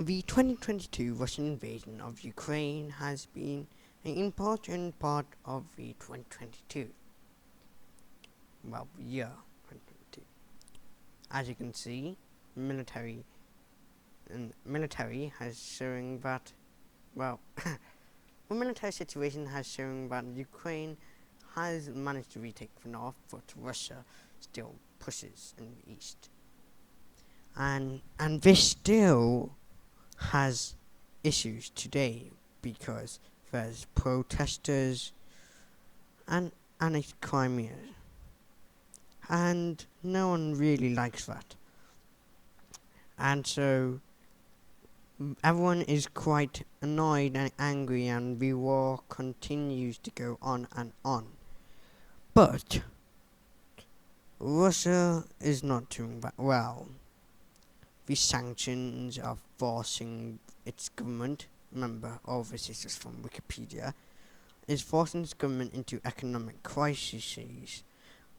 The 2022 Russian invasion of Ukraine has been an important part of the 2022. Well, year 2022. As you can see, military has shown that, well, the military situation has shown that Ukraine has managed to retake the north, but Russia still pushes in the east. And this still has issues today because there's protesters and it's Crimea, and no one really likes that. And so everyone is quite annoyed and angry, and the war continues to go on and on. But Russia is not doing that well. The sanctions are forcing its government, remember all this is just from Wikipedia, is forcing its government into economic crises,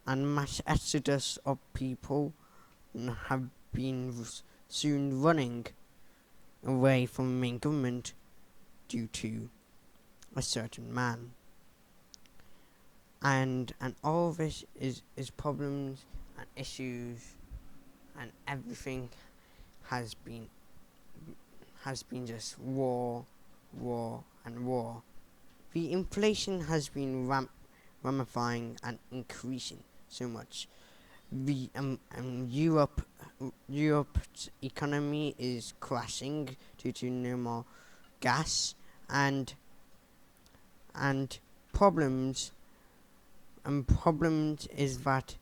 and mass exodus of people have been soon running away from the main government due to a certain man. And all this is problems and issues, and everything has been just war, and war. The inflation has been ramifying and increasing so much. The Europe's economy is crashing due to no more gas and problems. And problems is that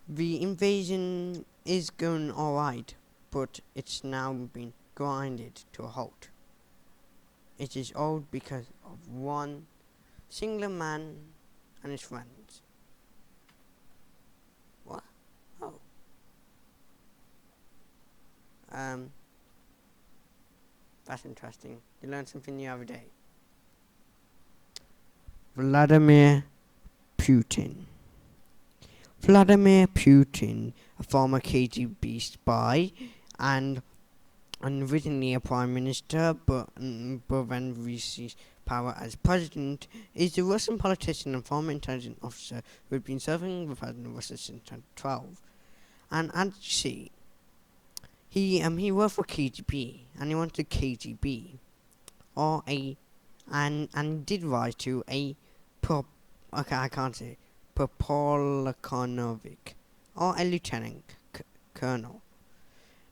the invasion is going alright, but it's now been grinded to a halt. It is all because of one singular man and his friends. What? Oh. That's interesting. You learn something new every day. Vladimir Putin. Vladimir Putin, a former KGB spy and originally a prime minister, but then receives power as president, is a Russian politician and former intelligence officer who had been serving the president of Russia since 2012. And as you see, he worked for KGB, and he went to KGB, and did rise to a Polkonovic, or a lieutenant colonel.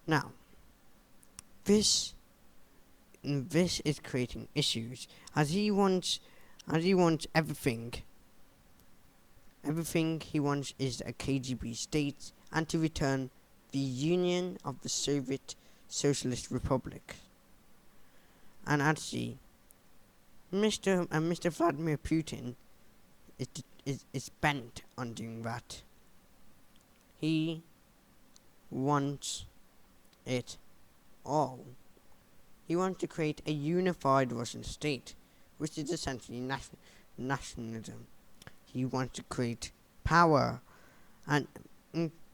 Now, this is creating issues, as he wants everything. Everything he wants is a KGB state and to return the Union of the Soviet Socialist Republic. And actually, Mr. Vladimir Putin is bent on doing that. He wants it all. He wants to create a unified Russian state, which is essentially nationalism. He wants to create power, and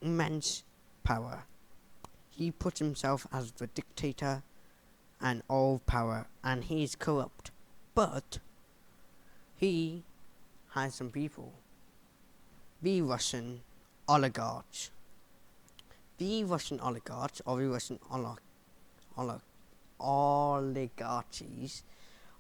immense power. He puts himself as the dictator and all power, and he is corrupt. But he has some people. The Russian oligarchs. The Russian oligarchs, or the Russian oligarchies,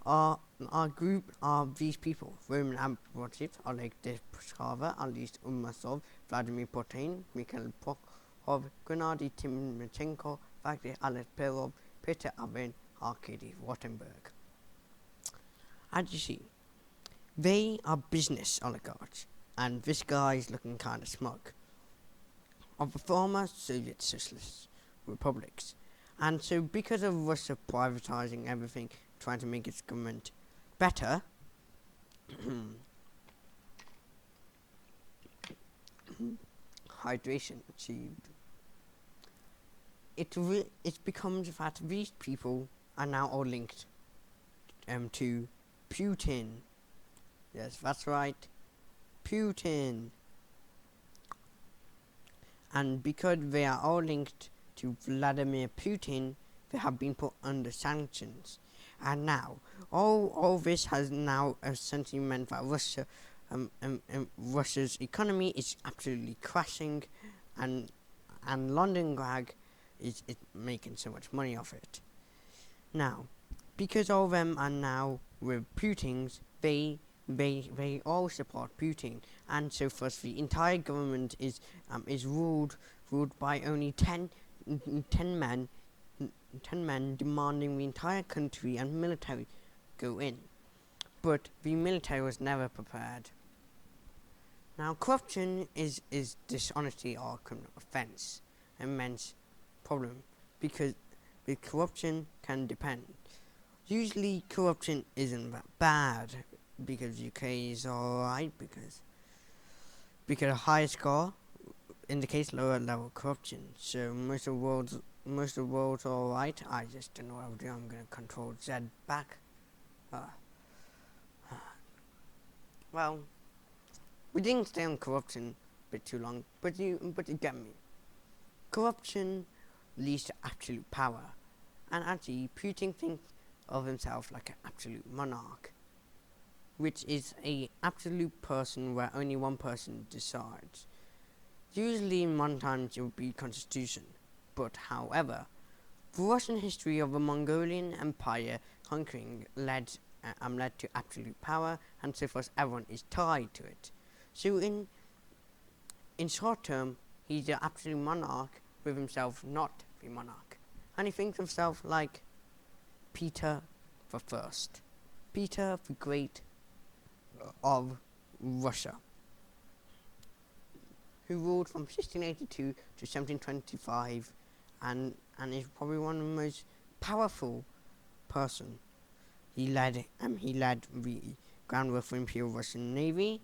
are a group of these people: Roman Abramovich, Oleg Deshpashkova, Alisher Umasov, Vladimir Putin, Mikhail Prokhorov, Gennady Timchenko, Valery Alexeyev, Peter Avin, Arkady Rottenberg. As you see, they are business oligarchs, and this guy is looking kind of smug, of the former Soviet Socialist republics. And so because of Russia privatizing everything, trying to make its government better, hydration achieved, it becomes that these people are now all linked to Putin. Yes, that's right, Putin. And because they are all linked to Vladimir Putin, they have been put under sanctions. And now, all this has now essentially meant that Russia's economy is absolutely crashing, and London Gag is making so much money off it. Now, because all of them are now with Putin's, they all support Putin, and so first the entire government is ruled by only 10 men, 10 men demanding the entire country and military go in. But the military was never prepared. Now, corruption is dishonesty or criminal offence, an immense problem, because the corruption can depend. Usually, corruption isn't that bad, because UK is alright, because a higher score indicates lower level corruption. So most of the world's alright. I just don't know what I'm doing. I'm gonna control Z back. Well, we didn't stay on corruption a bit too long, but you get me. Corruption leads to absolute power, and actually Putin thinks of himself like an absolute monarch, which is a absolute person where only one person decides. Usually in modern times it would be constitution, but however, the Russian history of the Mongolian Empire conquering led to absolute power, and so forth. Everyone is tied to it. So in short term, he's the absolute monarch with himself not the monarch, and he thinks of himself like Peter the First, Peter the Great of Russia, who ruled from 1682 to 1725, and is probably one of the most powerful person. He led the groundwork for Imperial Russian Navy,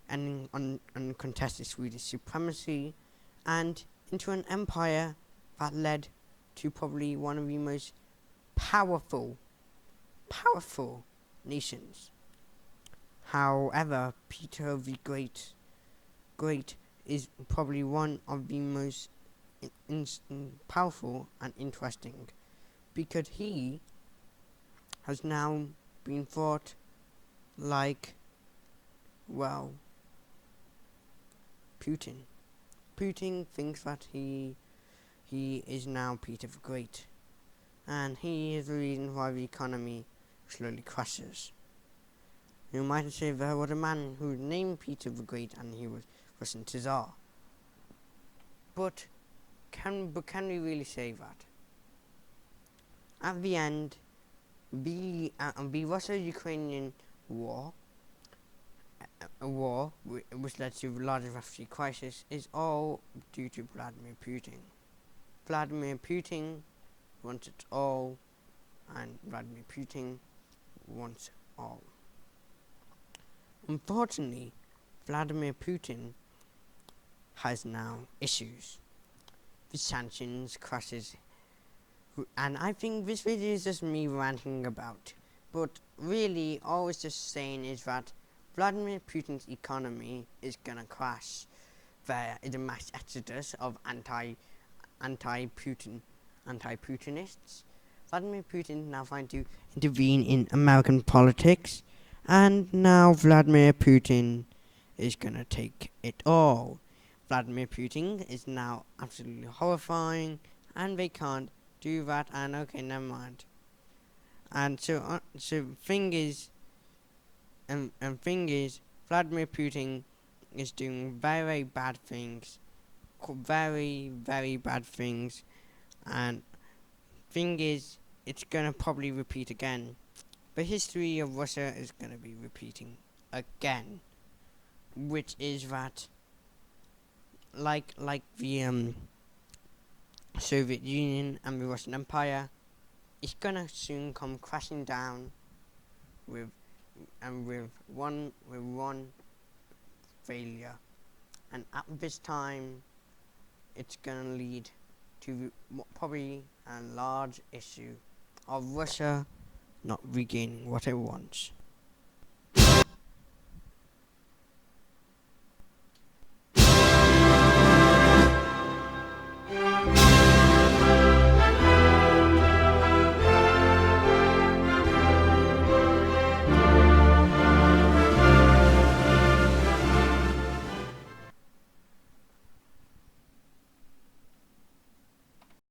and uncontested Swedish supremacy, and into an empire that led to probably one of the most powerful nations. However, Peter the Great is probably one of the most powerful and interesting, because he has now been thought like, well, Putin. Putin thinks that he is now Peter the Great, and he is the reason why the economy slowly crashes. You might say there was a man who was named Peter the Great, and he was Russian Tsar. But can we really say that? At the end, the Russia-Ukrainian war, which led to the largest refugee crisis, is all due to Vladimir Putin. Vladimir Putin wants it all, and Vladimir Putin wants all. Unfortunately, Vladimir Putin has now issues. The sanctions crashes, and I think this video is just me ranting about, but really all it's just saying is that Vladimir Putin's economy is gonna crash. There is a mass exodus of anti-Putinists. Vladimir Putin now trying to intervene in American politics, and now Vladimir Putin is gonna take it all. Vladimir Putin is now absolutely horrifying, and they can't do that, and okay, never mind. And so thing is, Vladimir Putin is doing very bad things, very bad things, and thing is, it's gonna probably repeat again. The history of Russia is gonna be repeating again, which is that, like the Soviet Union and the Russian Empire, it's gonna soon come crashing down with one failure, and at this time it's gonna lead to probably a large issue of Russia not regaining what it wants.